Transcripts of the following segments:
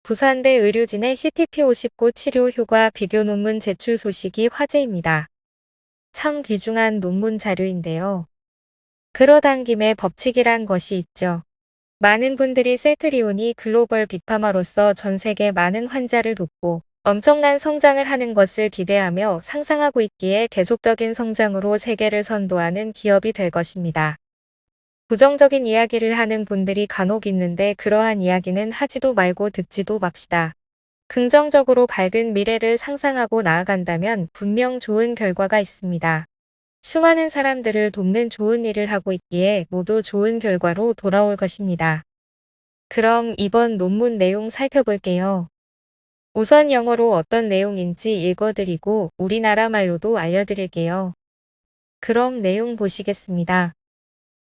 부산대 의료진의 CTP59 치료 효과 비교 논문 제출 소식이 화제입니다. 참 귀중한 논문 자료인데요. 그러던 김에 법칙이란 것이 있죠. 많은 분들이 셀트리온이 글로벌 빅파마로서 전 세계 많은 환자를 돕고 엄청난 성장을 하는 것을 기대하며 상상하고 있기에 계속적인 성장으로 세계를 선도하는 기업이 될 것입니다. 부정적인 이야기를 하는 분들이 간혹 있는데 그러한 이야기는 하지도 말고 듣지도 맙시다. 긍정적으로 밝은 미래를 상상하고 나아간다면 분명 좋은 결과가 있습니다. 수많은 사람들을 돕는 좋은 일을 하고 있기에 모두 좋은 결과로 돌아올 것입니다. 그럼 이번 논문 내용 살펴볼게요. 우선 영어로 어떤 내용인지 읽어드리고 우리나라 말로도 알려드릴게요. 그럼 내용 보시겠습니다.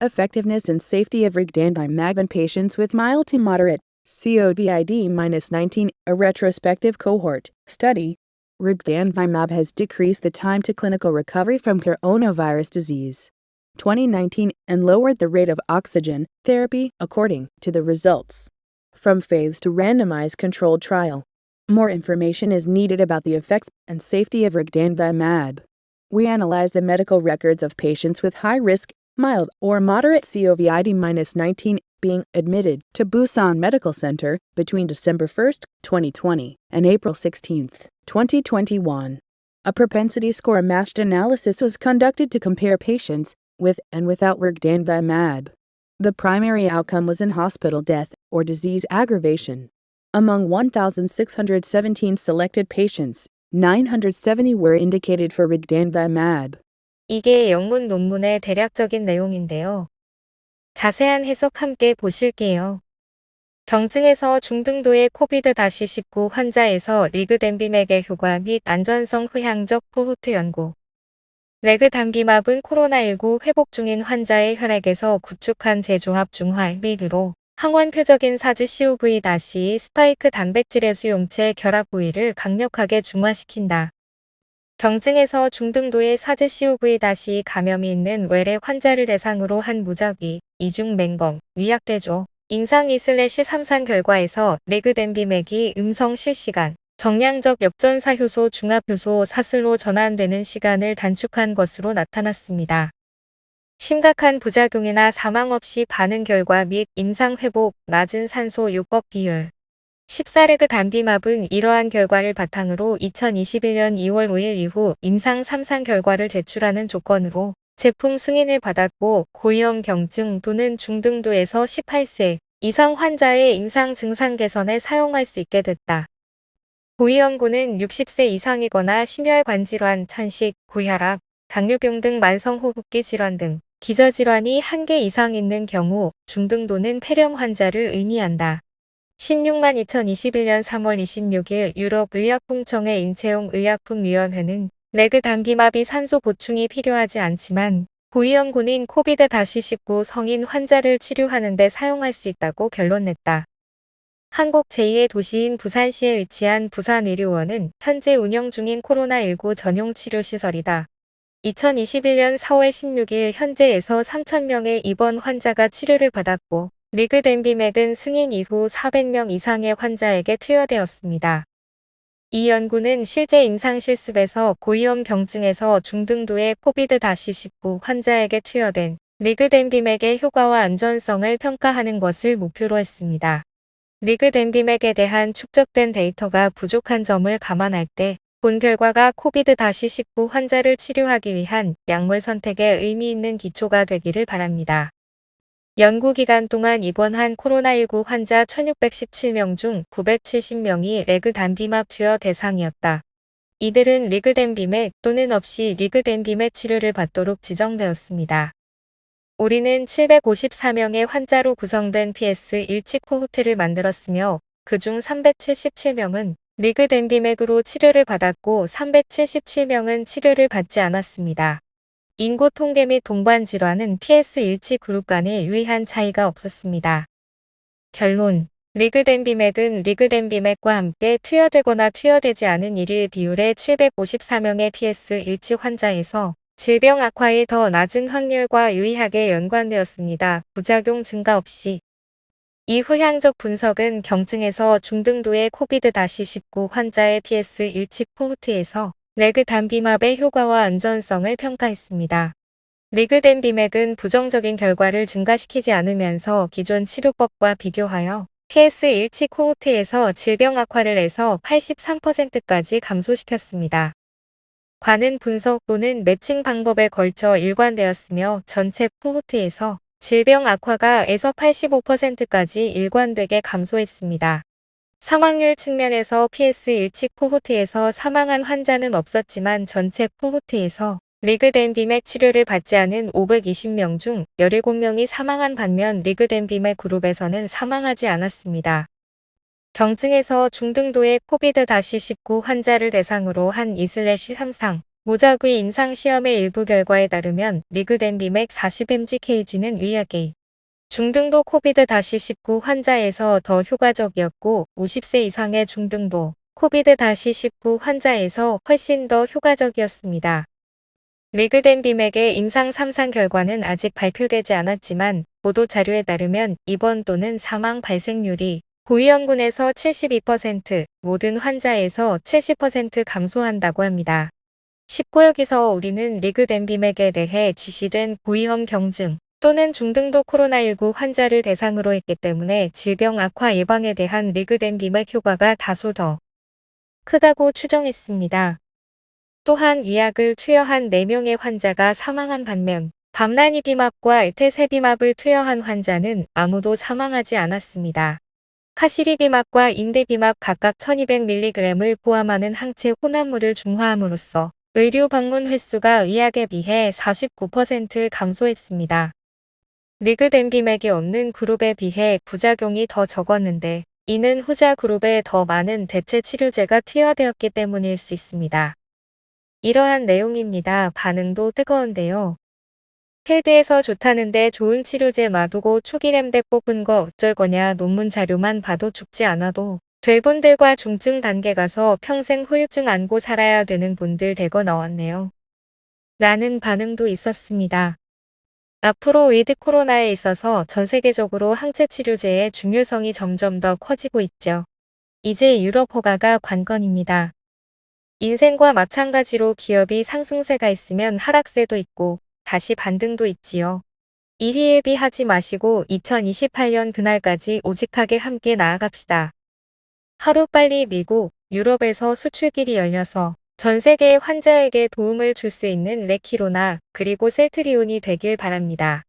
Effectiveness and safety of Rigdanvimab in patients with mild to moderate COVID-19, a retrospective cohort study. Rigdanvimab has decreased the time to clinical recovery from coronavirus disease 2019 and lowered the rate of oxygen therapy according to the results from phase to randomized controlled trial. More information is needed about the effects and safety of Rigdanvimab. We analyzed the medical records of patients with high risk mild or moderate COVID-19 being admitted to Busan Medical Center between December 1, 2020 and April 16, 2021. A propensity score matched analysis was conducted to compare patients with and without Rigdanvimab. The primary outcome was in-hospital death or disease aggravation. Among 1,617 selected patients, 970 were indicated for Rigdanvimab. 이게 영문 논문의 대략적인 내용인데요. 자세한 해석 함께 보실게요. 경증에서 중등도의 코비드-19 환자에서 리그덴비맥의 효과 및 안전성 후향적 코호트 연구. 레그단비맙은 코로나19 회복 중인 환자의 혈액에서 구축한 재조합 중화 및으로 항원표적인 사즈-CoV- 스파이크 단백질의 수용체 결합 부위를 강력하게 중화시킨다. 경증에서 중등도의 사즈-CoV- 감염이 있는 외래 환자를 대상으로 한 무작위, 이중 맹검, 위약대조, 임상 2/3상 결과에서 레그덴비맥이 음성 실시간, 정량적 역전사 효소 중합 효소 사슬로 전환되는 시간을 단축한 것으로 나타났습니다. 심각한 부작용이나 사망 없이 반응 결과 및 임상 회복, 낮은 산소 요법 비율. 14레그 단비맙은 이러한 결과를 바탕으로 2021년 2월 5일 이후 임상 3상 결과를 제출하는 조건으로 제품 승인을 받았고 고위험 경증 또는 중등도에서 18세 이상 환자의 임상 증상 개선에 사용할 수 있게 됐다. 고위험군은 60세 이상이거나 심혈관질환, 천식, 고혈압, 당뇨병 등 만성호흡기 질환 등 기저질환이 1개 이상 있는 경우, 중등도는 폐렴 환자를 의미한다. 16만 2021년 3월 26일 유럽의약품청의 인체용 의약품위원회는 레그단비맙이 산소 보충이 필요하지 않지만 고위험군인 코비드-19 성인 환자를 치료하는 데 사용할 수 있다고 결론냈다. 한국 제2의 도시인 부산시에 위치한 부산의료원은 현재 운영 중인 코로나19 전용 치료시설이다. 2021년 4월 16일 현재에서 3,000명의 입원 환자가 치료를 받았고 리그덴비맥은 승인 이후 400명 이상의 환자에게 투여되었습니다. 이 연구는 실제 임상 실습에서 고위험 경증에서 중등도의 코비드-19 환자에게 투여된 리그덴비맥의 효과와 안전성을 평가하는 것을 목표로 했습니다. 리그덴비맥에 대한 축적된 데이터가 부족한 점을 감안할 때 본 결과가 코비드-19 환자를 치료하기 위한 약물 선택에 의미 있는 기초가 되기를 바랍니다. 연구기간 동안 입원한 코로나19 환자 1,617명 중 970명이 레그단비맙 투여 대상이었다. 이들은 리그덴비맥 또는 없이 리그덴비맥 치료를 받도록 지정되었습니다. 우리는 754명의 환자로 구성된 PS1치 코호트를 만들었으며 그중 377명은 리그덴비맥으로 치료를 받았고 377명은 치료를 받지 않았습니다. 인구 통계 및 동반 질환은 PS1치 그룹 간에 유의한 차이가 없었습니다. 결론. 리그덴비맥은 리그덴비맥과 함께 투여되거나 투여되지 않은 일일 비율의 754명의 PS1치 환자에서 질병 악화의 더 낮은 확률과 유의하게 연관되었습니다. 부작용 증가 없이. 이 후향적 분석은 경증에서 중등도의 코비드-19 환자의 PS1칙 코호트에서 레그담비맙의 효과와 안전성을 평가했습니다. 리그덴비맥은 부정적인 결과를 증가시키지 않으면서 기존 치료법과 비교하여 PS1칙 코호트에서 질병 악화를 해서 83%까지 감소시켰습니다. 관은 분석 또는 매칭 방법에 걸쳐 일관되었으며 전체 코호트에서 질병 악화가 에서 85%까지 일관되게 감소했습니다. 사망률 측면에서 PS1칙 코호트에서 사망한 환자는 없었지만 전체 코호트에서 리그덴비맥 치료를 받지 않은 520명 중 17명이 사망한 반면 리그덴비맥 그룹에서는 사망하지 않았습니다. 경증에서 중등도의 코비드-19 환자를 대상으로 한 2/3상 무작위 임상시험의 일부 결과에 따르면 리그덴비맥 40mg/kg는 위약의 중등도 코비드-19 환자에서 더 효과적이었고 50세 이상의 중등도 코비드-19 환자에서 훨씬 더 효과적이었습니다. 리그덴비맥의 임상 3상 결과는 아직 발표되지 않았지만 보도 자료에 따르면 입원 또는 사망 발생률이 고위험군에서 72%, 모든 환자에서 70% 감소한다고 합니다. 19여기서 우리는 리그덴비맥에 대해 지시된 고위험 경증 또는 중등도 코로나19 환자를 대상으로 했기 때문에 질병 악화 예방에 대한 리그덴비맥 효과가 다소 더 크다고 추정했습니다. 또한 이 약을 투여한 4명의 환자가 사망한 반면 밤라니비맙과 에테세비맙을 투여한 환자는 아무도 사망하지 않았습니다. 카시리비맙과 인데비맙 각각 1200mg을 포함하는 항체 혼합물을 중화함으로써 의료 방문 횟수가 의약에 비해 49% 감소했습니다. 리그덴비맥이 없는 그룹에 비해 부작용이 더 적었는데 이는 후자 그룹에 더 많은 대체 치료제가 투여되었기 때문일 수 있습니다. 이러한 내용입니다. 반응도 뜨거운데요. 필드에서 좋다는데 좋은 치료제 놔두고 초기램덱 뽑은 거 어쩔 거냐 논문 자료만 봐도 죽지 않아도 될 분들과 중증 단계 가서 평생 후유증 안고 살아야 되는 분들 대거 나왔네요. 라는 반응도 있었습니다. 앞으로 위드 코로나에 있어서 전 세계적으로 항체 치료제의 중요성이 점점 더 커지고 있죠. 이제 유럽 허가가 관건입니다. 인생과 마찬가지로 기업이 상승세가 있으면 하락세도 있고 다시 반등도 있지요. 일희일비하지 마시고 2028년 그날까지 오직하게 함께 나아갑시다. 하루빨리 미국, 유럽에서 수출길이 열려서 전 세계의 환자에게 도움을 줄 수 있는 레키로나 그리고 셀트리온이 되길 바랍니다.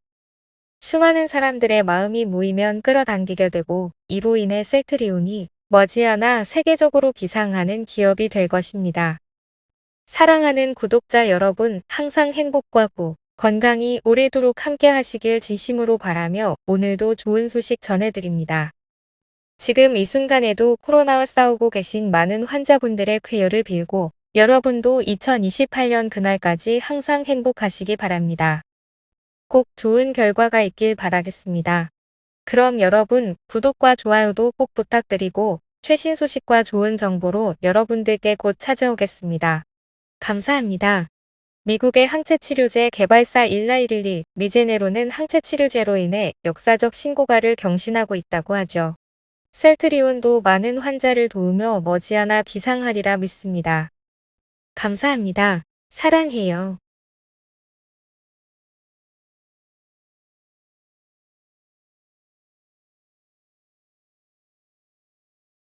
수많은 사람들의 마음이 모이면 끌어당기게 되고 이로 인해 셀트리온이 머지않아 세계적으로 비상하는 기업이 될 것입니다. 사랑하는 구독자 여러분, 항상 행복과 건강이 오래도록 함께 하시길 진심으로 바라며 오늘도 좋은 소식 전해드립니다. 지금 이 순간에도 코로나와 싸우고 계신 많은 환자분들의 쾌유를 빌고 여러분도 2028년 그날까지 항상 행복하시기 바랍니다. 꼭 좋은 결과가 있길 바라겠습니다. 그럼 여러분 구독과 좋아요도 꼭 부탁드리고 최신 소식과 좋은 정보로 여러분들께 곧 찾아오겠습니다. 감사합니다. 미국의 항체치료제 개발사 일라이릴리 리제네로는 항체치료제로 인해 역사적 신고가를 경신하고 있다고 하죠. 셀트리온도 많은 환자를 도우며 머지않아 비상하리라 믿습니다. 감사합니다. 사랑해요.